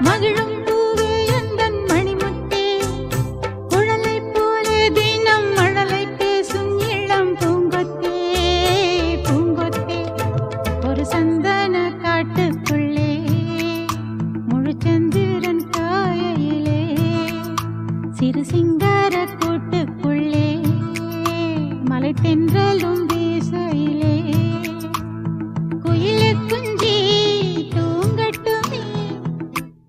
மகிழும் பூவே எந்தன் மணிமுத்தே, குழலை போலே தினம் மழலை பேசும் இளம் பூங்கொத்தே, பூங்கொத்தே. ஒரு சந்தன காட்டுக்குள்ளே முழுச்சந்திரன் காயிலே, சிறு சிங்கார கூட்டுக்குள்ளே மலை தென்றலும்